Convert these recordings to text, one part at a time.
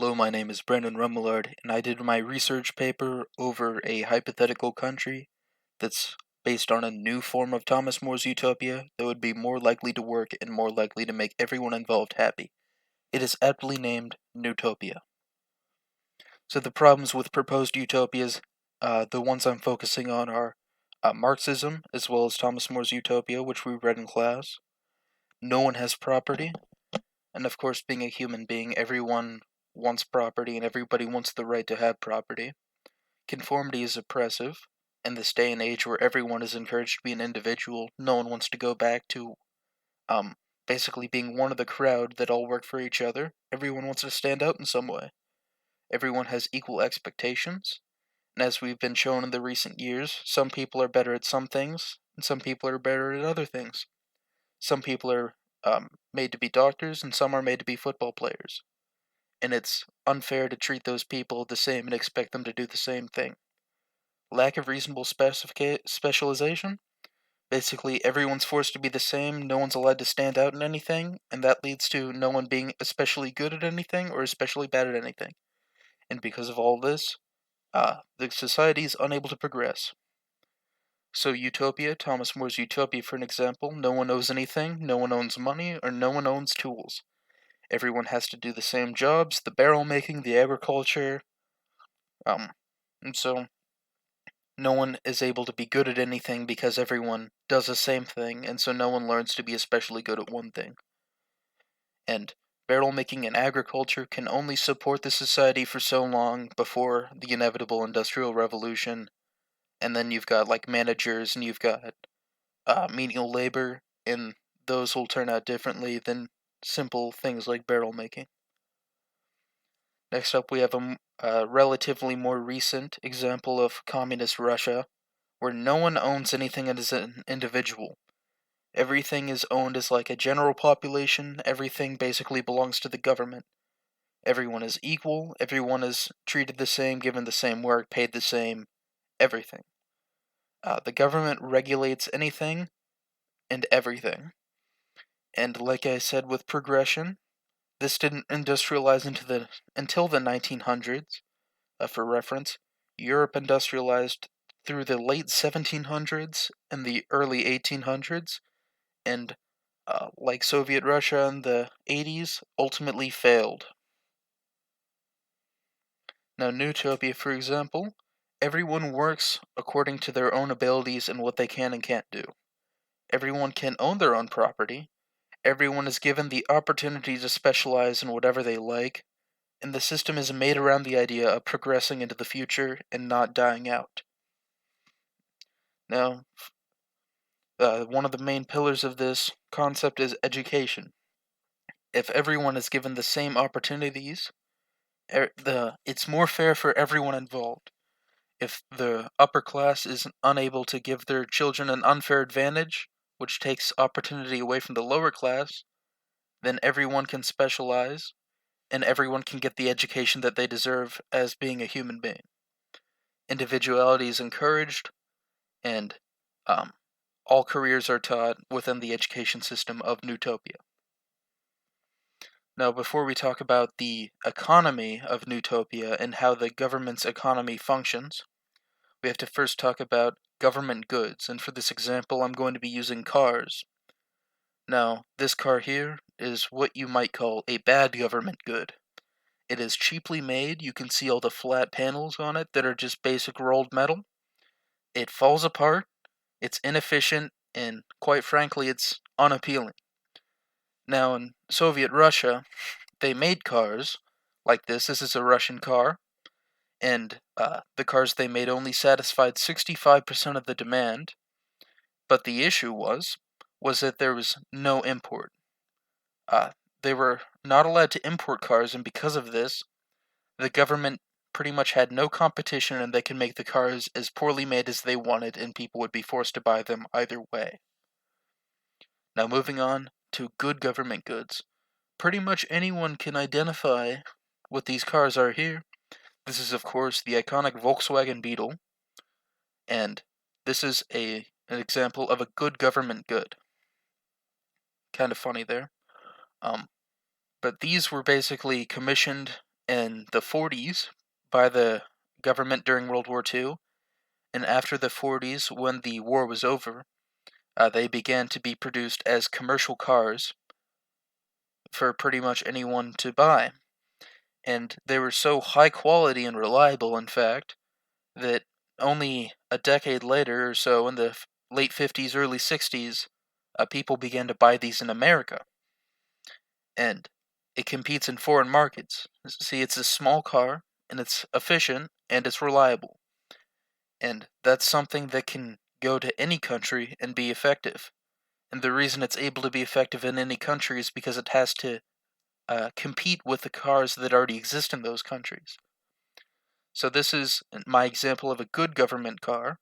Hello, my name is Brandon Rummelard, and I did my research paper over a hypothetical country that's based on a new form of Thomas More's utopia that would be more likely to work and more likely to make everyone involved happy. It is aptly named Newtopia. So the problems with proposed utopias, the ones I'm focusing on are Marxism, as well as Thomas More's utopia, which we read in class. No one has property, and of course, being a human being, everyone wants property and everybody wants the right to have property. Conformity is oppressive. In this day and age where everyone is encouraged to be an individual, no one wants to go back to um, basically being one of the crowd that all work for each other. Everyone wants to stand out in some way. Everyone has equal expectations, and as we've been shown in the recent years, some people are better at some things, and some people are better at other things. Some people are made to be doctors, and some are made to be football players. And it's unfair to treat those people the same and expect them to do the same thing. Lack of reasonable specialization? Basically, everyone's forced to be the same, no one's allowed to stand out in anything, and that leads to no one being especially good at anything or especially bad at anything. And because of all this, the society is unable to progress. So Utopia, Thomas More's Utopia for an example, no one owes anything, no one owns money, or no one owns tools. Everyone has to do the same jobs, the barrel making, the agriculture, and so no one is able to be good at anything because everyone does the same thing, and so no one learns to be especially good at one thing. And barrel making and agriculture can only support the society for so long before the inevitable Industrial Revolution, and then you've got like managers and you've got menial labor, and those will turn out differently than simple things like barrel making. Next up, we have a relatively more recent example of communist Russia, where no one owns anything as an individual. Everything is owned as like a general population, everything basically belongs to the government. Everyone is equal, everyone is treated the same, given the same work, paid the same, everything. The government regulates anything and everything. And like I said with progression, this didn't industrialize until the 1900s. For reference, Europe industrialized through the late 1700s and the early 1800s, and like Soviet Russia in the 80s, ultimately failed. Now, Newtopia, for example, everyone works according to their own abilities and what they can and can't do. Everyone can own their own property. Everyone is given the opportunity to specialize in whatever they like, and the system is made around the idea of progressing into the future and not dying out. Now, one of the main pillars of this concept is education. If everyone is given the same opportunities, it's more fair for everyone involved. If the upper class is unable to give their children an unfair advantage, which takes opportunity away from the lower class, then everyone can specialize, and everyone can get the education that they deserve as being a human being. Individuality is encouraged, and all careers are taught within the education system of Newtopia. Now, before we talk about the economy of Newtopia and how the government's economy functions, we have to first talk about government goods, and for this example, I'm going to be using cars. Now, this car here is what you might call a bad government good. It is cheaply made, you can see all the flat panels on it that are just basic rolled metal. It falls apart, it's inefficient, and quite frankly, it's unappealing. Now, in Soviet Russia, they made cars like this. This is a Russian car, and the cars they made only satisfied 65% of the demand, but the issue was that there was no import. They were not allowed to import cars, and because of this, the government pretty much had no competition, and they could make the cars as poorly made as they wanted, and people would be forced to buy them either way. Now, moving on to good government goods. Pretty much anyone can identify what these cars are here. This is, of course, the iconic Volkswagen Beetle, and this is an example of a good government good. Kind of funny there. But these were basically commissioned in the 40s by the government during World War II, and after the 40s, when the war was over, they began to be produced as commercial cars for pretty much anyone to buy. And they were so high quality and reliable, in fact, that only a decade later or so, in the late 50s, early 60s, people began to buy these in America. And it competes in foreign markets. See, it's a small car, and it's efficient, and it's reliable. And that's something that can go to any country and be effective. And the reason it's able to be effective in any country is because it has to compete with the cars that already exist in those countries. So this is my example of a good government car,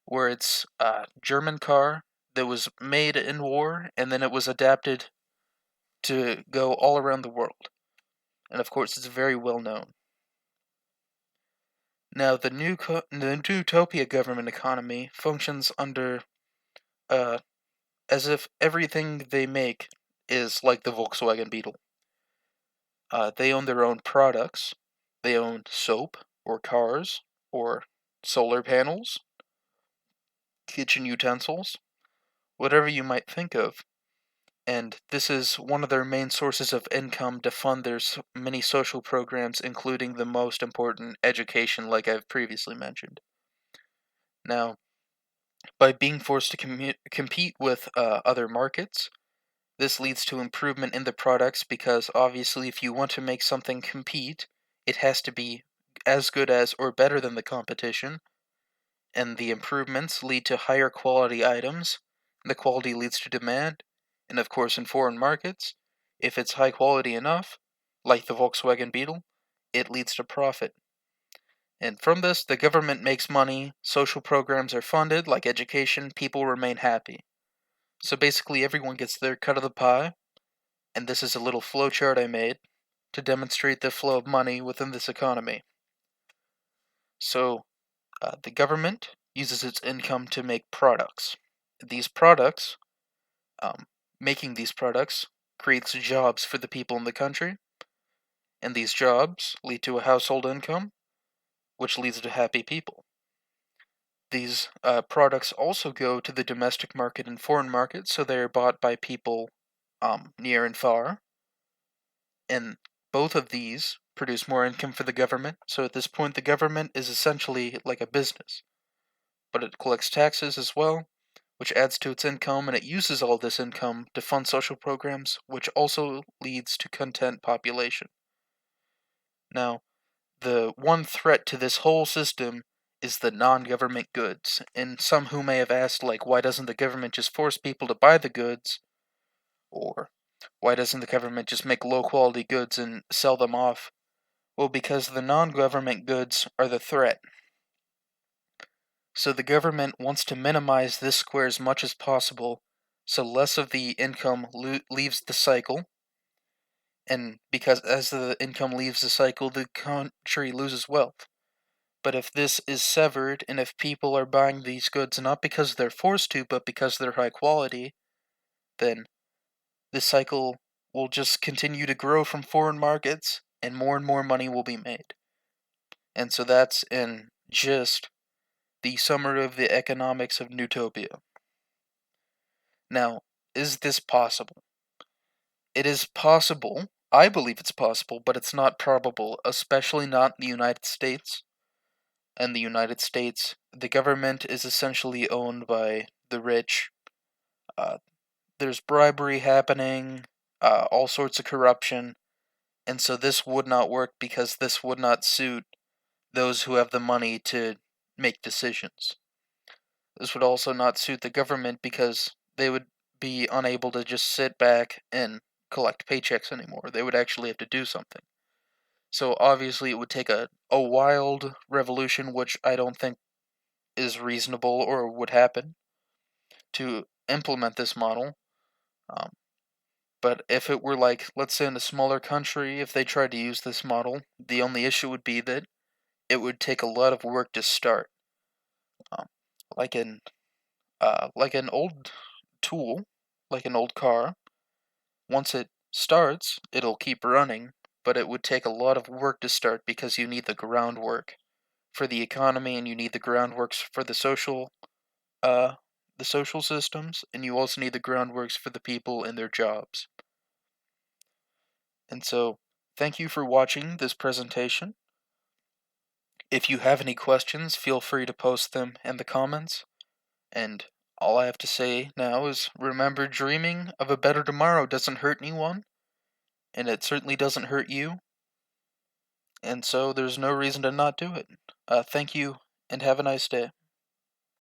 where it's a German car that was made in war, and then it was adapted to go all around the world. And of course, it's very well known. Now, the Newtopia government economy functions under as if everything they make is like the Volkswagen Beetle. They own their own products. They own soap, or cars, or solar panels, kitchen utensils, whatever you might think of. And this is one of their main sources of income to fund their many social programs, including the most important, education, like I've previously mentioned. Now, by being forced to compete with other markets, this leads to improvement in the products, because obviously if you want to make something compete, it has to be as good as or better than the competition, and the improvements lead to higher quality items, and the quality leads to demand, and of course in foreign markets, if it's high quality enough, like the Volkswagen Beetle, it leads to profit. And from this, the government makes money, social programs are funded, like education, people remain happy. So basically everyone gets their cut of the pie, and this is a little flowchart I made to demonstrate the flow of money within this economy. So, the government uses its income to make products. These products, making these products, creates jobs for the people in the country, and these jobs lead to a household income, which leads to happy people. These products also go to the domestic market and foreign market, so they are bought by people near and far, and both of these produce more income for the government. So at this point, the government is essentially like a business, but it collects taxes as well, which adds to its income, and it uses all this income to fund social programs, which also leads to content population. Now, the one threat to this whole system is the non-government goods, and some who may have asked, like, why doesn't the government just force people to buy the goods, or why doesn't the government just make low-quality goods and sell them off? Well, because the non-government goods are the threat. So the government wants to minimize this square as much as possible, so less of the income leaves the cycle, and because as the income leaves the cycle, the country loses wealth. But if this is severed, and if people are buying these goods not because they're forced to, but because they're high quality, then the cycle will just continue to grow from foreign markets, and more money will be made. And so that's in just the summary of the economics of Newtopia. Now, is this possible? It is possible. I believe it's possible, but it's not probable, especially not in the United States. In the United States, the government is essentially owned by the rich. There's bribery happening, all sorts of corruption, and so this would not work because this would not suit those who have the money to make decisions. This would also not suit the government because they would be unable to just sit back and collect paychecks anymore. They would actually have to do something. So obviously it would take a wild revolution, which I don't think is reasonable or would happen, to implement this model. Um, but if it were like, let's say in a smaller country, if they tried to use this model, the only issue would be that it would take a lot of work to start. Um, like an old tool, like an old car, once it starts, it'll keep running, but it would take a lot of work to start because you need the groundwork for the economy and you need the groundworks for uh the social systems, and you also need the groundworks for the people and their jobs. And so, thank you for watching this presentation. If you have any questions, feel free to post them in the comments. And all I have to say now is remember, dreaming of a better tomorrow doesn't hurt anyone, and it certainly doesn't hurt you. And so there's no reason to not do it. Thank you, and have a nice day.